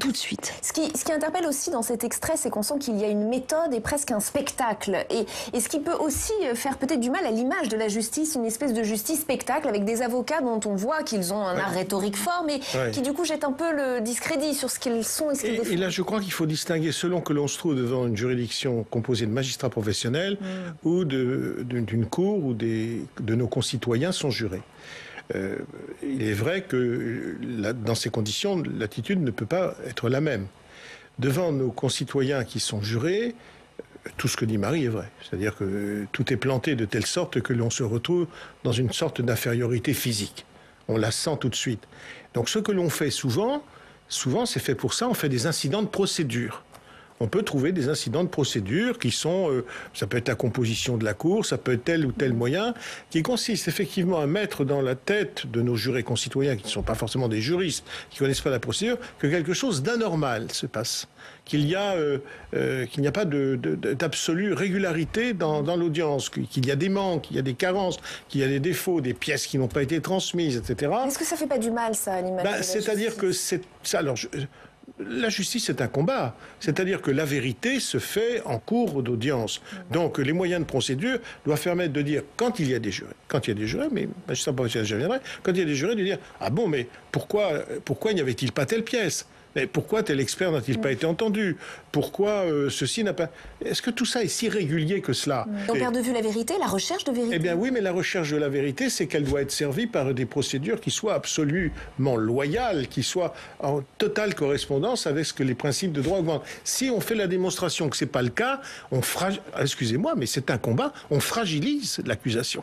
tout de suite. Ce qui interpelle aussi dans cet extrait, c'est qu'on sent qu'il y a une méthode et presque un spectacle. Et ce qui peut aussi faire peut-être du mal à l'image de la justice, une espèce de justice spectacle avec des avocats dont on voit qu'ils ont un art rhétorique fort, mais qui du coup jettent un peu le discrédit sur ce qu'ils sont et ce qu'ils défendent. Et là, je crois qu'il faut distinguer selon que l'on se trouve devant une juridiction composée de magistrats professionnels ou d'une cour où de nos concitoyens sont jurés. Il est vrai que dans ces conditions, l'attitude ne peut pas être la même. Devant nos concitoyens qui sont jurés, tout ce que dit Marie est vrai. C'est-à-dire que tout est planté de telle sorte que l'on se retrouve dans une sorte d'infériorité physique. On la sent tout de suite. Donc ce que l'on fait souvent c'est fait pour ça, on fait des incidents de procédure. On peut trouver des incidents de procédure qui sont, ça peut être la composition de la cour, ça peut être tel ou tel moyen, qui consiste effectivement à mettre dans la tête de nos jurés concitoyens, qui ne sont pas forcément des juristes, qui ne connaissent pas la procédure, que quelque chose d'anormal se passe, qu'il n'y a pas d'absolue régularité dans l'audience, qu'il y a des manques, qu'il y a des carences, qu'il y a des défauts, des pièces qui n'ont pas été transmises, etc. Est-ce que ça ne fait pas du mal, ça, à l'image de la c'est-à-dire que c'est ça. Alors, la justice, c'est un combat. C'est-à-dire que la vérité se fait en cours d'audience. Donc, les moyens de procédure doivent permettre de dire, quand il y a des jurés, mais magistrat professionnel, j'y reviendrai, quand il y a des jurés, de dire, ah bon, mais pourquoi n'y avait-il pas telle pièce ? Mais pourquoi tel expert n'a-t-il pas été entendu ? Pourquoi ceci n'a pas... Est-ce que tout ça est si régulier que cela ? On perd de vue la vérité, la recherche de vérité ? Eh bien oui, mais la recherche de la vérité, c'est qu'elle doit être servie par des procédures qui soient absolument loyales, qui soient en totale correspondance avec ce que les principes de droit augmentent. Si on fait la démonstration que ce n'est pas le cas, excusez-moi, mais c'est un combat, on fragilise l'accusation.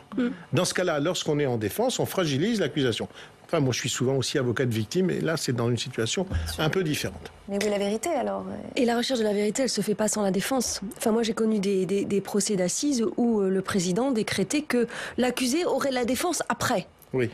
Dans ce cas-là, lorsqu'on est en défense, on fragilise l'accusation. Enfin, moi, je suis souvent aussi avocat de victime, et là, c'est dans une situation un peu différente. Mais où est la vérité, alors ? Et la recherche de la vérité, elle se fait pas sans la défense. Enfin, moi, j'ai connu des procès d'assises où le président décrétait que l'accusé aurait la défense après. Oui.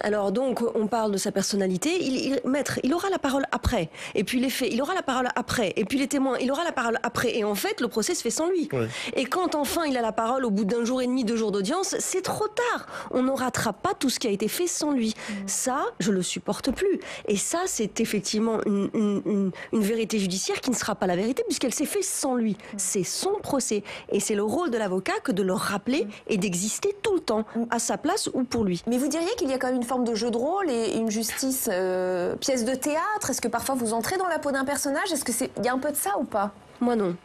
Alors donc, on parle de sa personnalité. Maître, il aura la parole après. Et puis les faits, il aura la parole après. Et puis les témoins, il aura la parole après. Et en fait, le procès se fait sans lui. Oui. Et quand enfin il a la parole au bout d'1 jour et demi, 2 jours d'audience, c'est trop tard. On ne rattrape pas tout ce qui a été fait sans lui. Ça, je le supporte plus. Et ça, c'est effectivement une vérité judiciaire qui ne sera pas la vérité puisqu'elle s'est faite sans lui. C'est son procès. Et c'est le rôle de l'avocat que de le rappeler et d'exister tout le temps, à sa place ou pour lui. Mais vous diriez qu'il y a quand même une forme de jeu de rôle et une justice pièce de théâtre ? Est-ce que parfois vous entrez dans la peau d'un personnage ? Est-ce qu'il y a un peu de ça ou pas ? Moi non.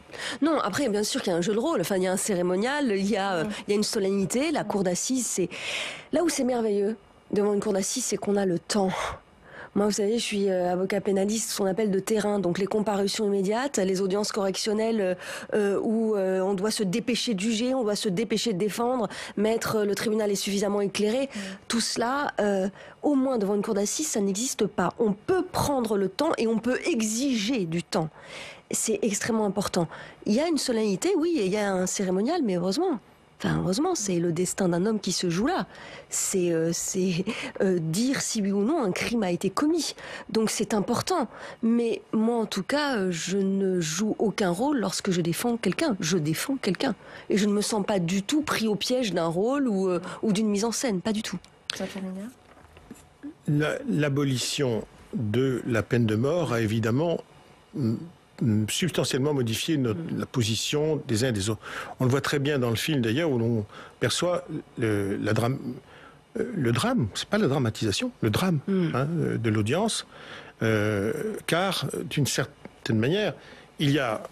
Non, après bien sûr qu'il y a un jeu de rôle, enfin il y a un cérémonial, il y a une solennité, la cour d'assises, c'est... Là où c'est merveilleux devant une cour d'assises, c'est qu'on a le temps. Moi, vous savez, je suis avocat pénaliste, ce qu'on appelle de terrain, donc les comparutions immédiates, les audiences correctionnelles où on doit se dépêcher de juger, on doit se dépêcher de défendre, le tribunal est suffisamment éclairé. Tout cela, au moins devant une cour d'assises, ça n'existe pas. On peut prendre le temps et on peut exiger du temps. C'est extrêmement important. Il y a une solennité, oui, et il y a un cérémonial, mais heureusement. Enfin, heureusement, c'est le destin d'un homme qui se joue là. C'est dire si oui ou non un crime a été commis. Donc c'est important. Mais moi, en tout cas, je ne joue aucun rôle lorsque je défends quelqu'un. Je défends quelqu'un. Et je ne me sens pas du tout pris au piège d'un rôle ou d'une mise en scène. Pas du tout. L'abolition de la peine de mort a évidemment substantiellement modifié la position des uns et des autres. On le voit très bien dans le film d'ailleurs, où l'on perçoit le drame, c'est pas la dramatisation, le drame de l'audience, car d'une certaine manière, il y a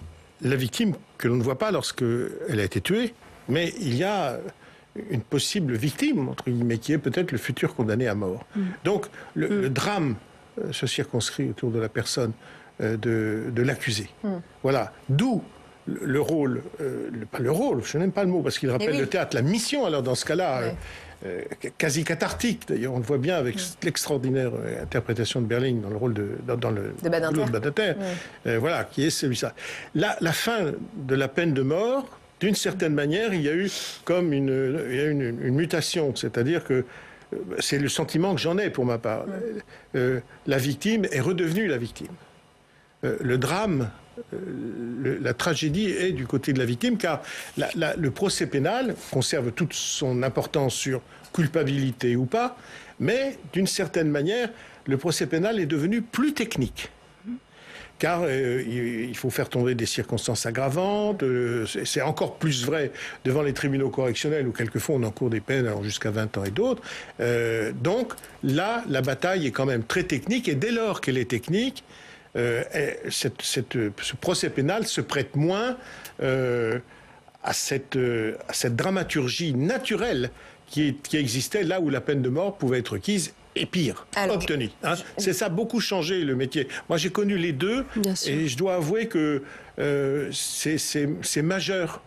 la victime que l'on ne voit pas lorsqu'elle a été tuée, mais il y a une possible victime, entre guillemets, qui est peut-être le futur condamné à mort. Donc le drame se circonscrit autour de la personne de l'accusé. Voilà. D'où le rôle, pas le rôle, je n'aime pas le mot, parce qu'il rappelle le théâtre, la mission, alors dans ce cas-là, quasi cathartique. D'ailleurs, on le voit bien avec l'extraordinaire interprétation de Berling dans le rôle de Badinter. Voilà, qui est celui-là. La fin de la peine de mort, d'une certaine manière, il y a eu comme une mutation, c'est-à-dire que c'est le sentiment que j'en ai pour ma part. La victime est redevenue la victime. Le drame, la tragédie est du côté de la victime, car le procès pénal conserve toute son importance sur culpabilité ou pas, mais d'une certaine manière, le procès pénal est devenu plus technique. Car il faut faire tomber des circonstances aggravantes, c'est encore plus vrai devant les tribunaux correctionnels où quelquefois on encourt des peines jusqu'à 20 ans et d'autres. Donc là, la bataille est quand même très technique, et dès lors qu'elle est technique, ce procès pénal se prête moins à cette dramaturgie naturelle qui existait là où la peine de mort pouvait être requise et pire, obtenue. C'est ça, beaucoup changé le métier. Moi j'ai connu les deux et je dois avouer que c'est majeur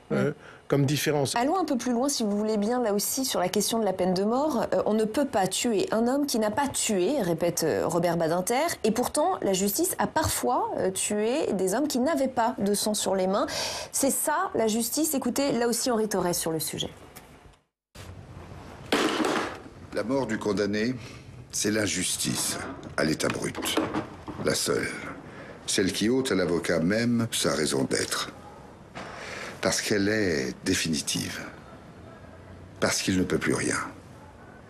comme différence. Allons un peu plus loin, si vous voulez bien, là aussi, sur la question de la peine de mort. On ne peut pas tuer un homme qui n'a pas tué, répète Robert Badinter, et pourtant, la justice a parfois tué des hommes qui n'avaient pas de sang sur les mains. C'est ça, la justice. Écoutez, là aussi, Henri Torres sur le sujet. La mort du condamné, c'est l'injustice à l'état brut. La seule. Celle qui ôte à l'avocat même sa raison d'être. Parce qu'elle est définitive. Parce qu'il ne peut plus rien.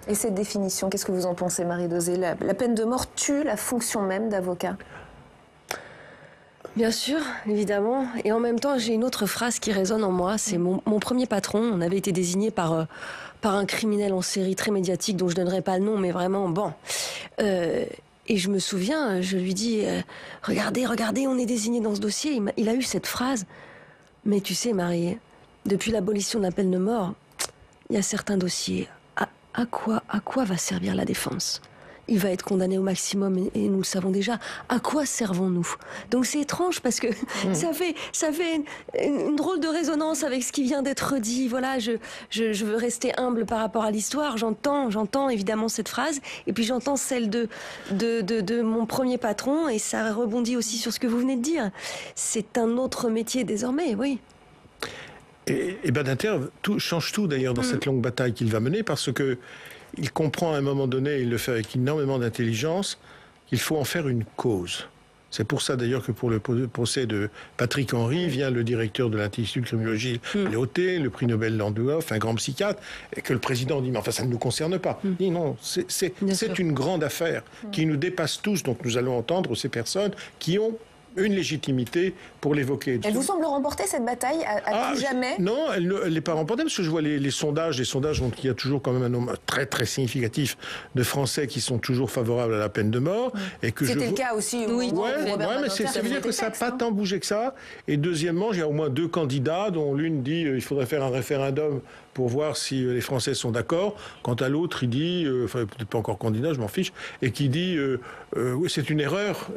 Et cette définition, qu'est-ce que vous en pensez, Marie Dauzé? La peine de mort tue la fonction même d'avocat? Bien sûr, évidemment. Et en même temps, j'ai une autre phrase qui résonne en moi. C'est mon premier patron. On avait été désigné par un criminel en série très médiatique, dont je ne donnerai pas le nom, mais vraiment, bon. Et je me souviens, je lui dis, regardez, on est désigné dans ce dossier. Il a eu cette phrase. Mais tu sais, Marie, depuis l'abolition de la peine de mort, il y a certains dossiers. À quoi va servir la défense? Il va être condamné au maximum et nous le savons déjà. À quoi servons-nous? Donc c'est étrange parce que ça fait une drôle de résonance avec ce qui vient d'être dit. Voilà, je veux rester humble par rapport à l'histoire. J'entends évidemment cette phrase et puis j'entends celle de mon premier patron et ça rebondit aussi sur ce que vous venez de dire. C'est un autre métier désormais, oui. Et Badinter change tout d'ailleurs dans cette longue bataille qu'il va mener, parce que il comprend à un moment donné, il le fait avec énormément d'intelligence, qu'il faut en faire une cause. C'est pour ça d'ailleurs que pour le procès de Patrick Henry vient le directeur de l'Institut de criminologie Léoté, le prix Nobel Landauer, un grand psychiatre, et que le président dit « mais enfin ça ne nous concerne pas ». Il dit non, c'est une grande affaire qui nous dépasse tous, donc nous allons entendre ces personnes qui ont une légitimité pour l'évoquer. Elle vous semble remporter cette bataille à tout jamais? Non, elle n'est pas remportée, parce que je vois les sondages. Les sondages montrent qu'il y a toujours quand même un nombre très très significatif de Français qui sont toujours favorables à la peine de mort. C'était le cas aussi. Oui, mais ça veut dire que ça n'a pas tant bougé que ça. Et deuxièmement, il y a au moins 2 candidats, dont l'une dit qu'il faudrait faire un référendum pour voir si les Français sont d'accord. Quant à l'autre, il dit, peut-être pas encore candidat, je m'en fiche, et qui dit, oui, c'est une erreur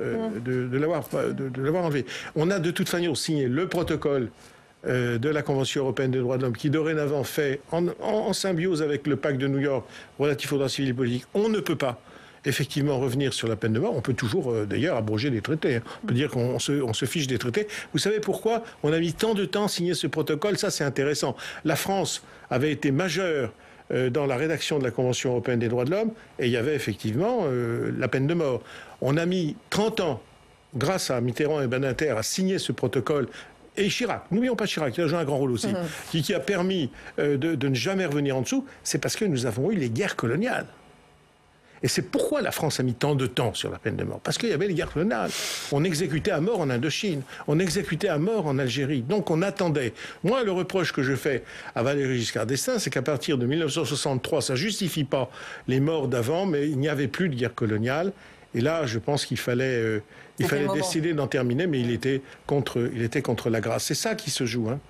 de l'avoir enlevé. On a de toute façon signé le protocole de la Convention européenne des droits de l'homme, qui dorénavant fait, en symbiose avec le pacte de New York relatif aux droits civils et politiques, on ne peut pas effectivement revenir sur la peine de mort, on peut toujours d'ailleurs abroger des traités. On peut dire qu'on se fiche des traités. Vous savez pourquoi on a mis tant de temps à signer ce protocole? Ça, c'est intéressant. La France avait été majeure dans la rédaction de la Convention européenne des droits de l'homme, et il y avait effectivement la peine de mort. On a mis 30 ans, grâce à Mitterrand et Badinter, à signer ce protocole. Et Chirac, n'oublions pas Chirac, il a joué un grand rôle aussi, qui a permis de ne jamais revenir en dessous. C'est parce que nous avons eu les guerres coloniales. Et c'est pourquoi la France a mis tant de temps sur la peine de mort. Parce qu'il y avait les guerres coloniales. On exécutait à mort en Indochine. On exécutait à mort en Algérie. Donc on attendait. Moi, le reproche que je fais à Valéry Giscard d'Estaing, c'est qu'à partir de 1963, ça ne justifie pas les morts d'avant, mais il n'y avait plus de guerre coloniale. Et là, je pense qu'il fallait décider d'en terminer, mais il était contre la grâce. C'est ça qui se joue. Hein.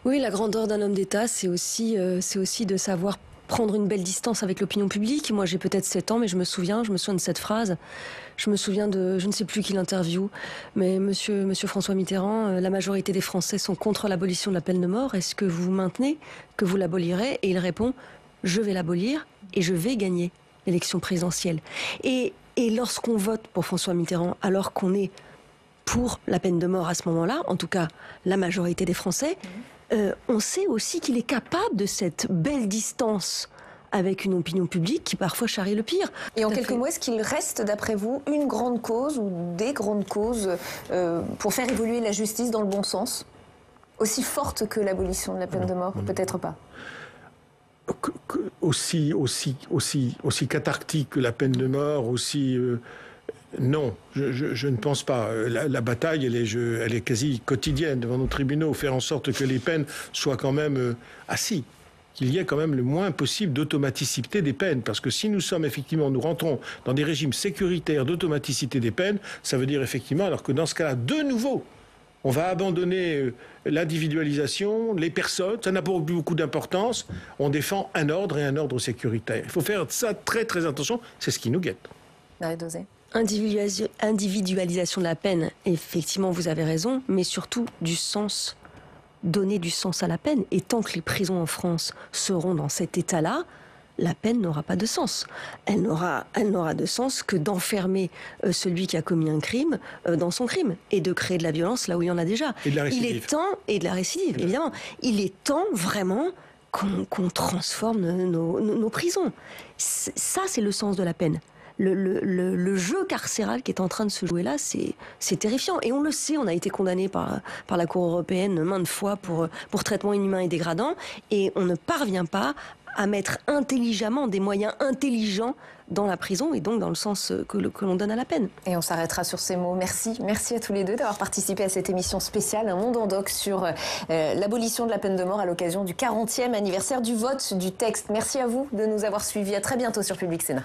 Oui, la grandeur d'un homme d'État, c'est aussi de savoir prendre une belle distance avec l'opinion publique. Moi, j'ai peut-être 7 ans, mais je me souviens de cette phrase. Je me souviens de, je ne sais plus qui l'interview, mais monsieur François Mitterrand, la majorité des Français sont contre l'abolition de la peine de mort. Est-ce que vous maintenez que vous l'abolirez? Et il répond, je vais l'abolir et je vais gagner l'élection présidentielle. Et lorsqu'on vote pour François Mitterrand, alors qu'on est pour la peine de mort à ce moment-là, en tout cas la majorité des Français, on sait aussi qu'il est capable de cette belle distance avec une opinion publique qui parfois charrie le pire. Et en quelques mots, est-ce qu'il reste, d'après vous, une grande cause ou des grandes causes pour faire évoluer la justice dans le bon sens? Aussi forte que l'abolition de la peine de mort? Peut-être pas. Aussi cathartique que la peine de mort, non, je ne pense pas. La bataille, elle est quasi quotidienne devant nos tribunaux, faire en sorte que les peines soient quand même qu'il y ait quand même le moins possible d'automaticité des peines. Parce que si nous rentrons dans des régimes sécuritaires d'automaticité des peines, ça veut dire effectivement, alors que dans ce cas-là, de nouveau, on va abandonner l'individualisation, les personnes, ça n'a pas beaucoup d'importance. On défend un ordre et un ordre sécuritaire. Il faut faire ça très très attention, c'est ce qui nous guette. Marie-Dosé. Individualisation de la peine, effectivement, vous avez raison, mais surtout du sens, donner du sens à la peine. Et tant que les prisons en France seront dans cet état-là, la peine n'aura pas de sens. Elle n'aura de sens que d'enfermer celui qui a commis un crime dans son crime et de créer de la violence là où il y en a déjà. Et de la récidive. Il est temps, et de la récidive, évidemment. Il est temps vraiment qu'on transforme nos prisons. Ça, c'est le sens de la peine. Le jeu carcéral qui est en train de se jouer là, c'est terrifiant. Et on le sait, on a été condamné par la Cour européenne maintes fois pour traitement inhumain et dégradant. Et on ne parvient pas à mettre intelligemment des moyens intelligents dans la prison et donc dans le sens que l'on donne à la peine. Et on s'arrêtera sur ces mots. Merci à tous les deux d'avoir participé à cette émission spéciale, Un monde en doc sur l'abolition de la peine de mort à l'occasion du 40e anniversaire du vote du texte. Merci à vous de nous avoir suivis. À très bientôt sur Public Sénat.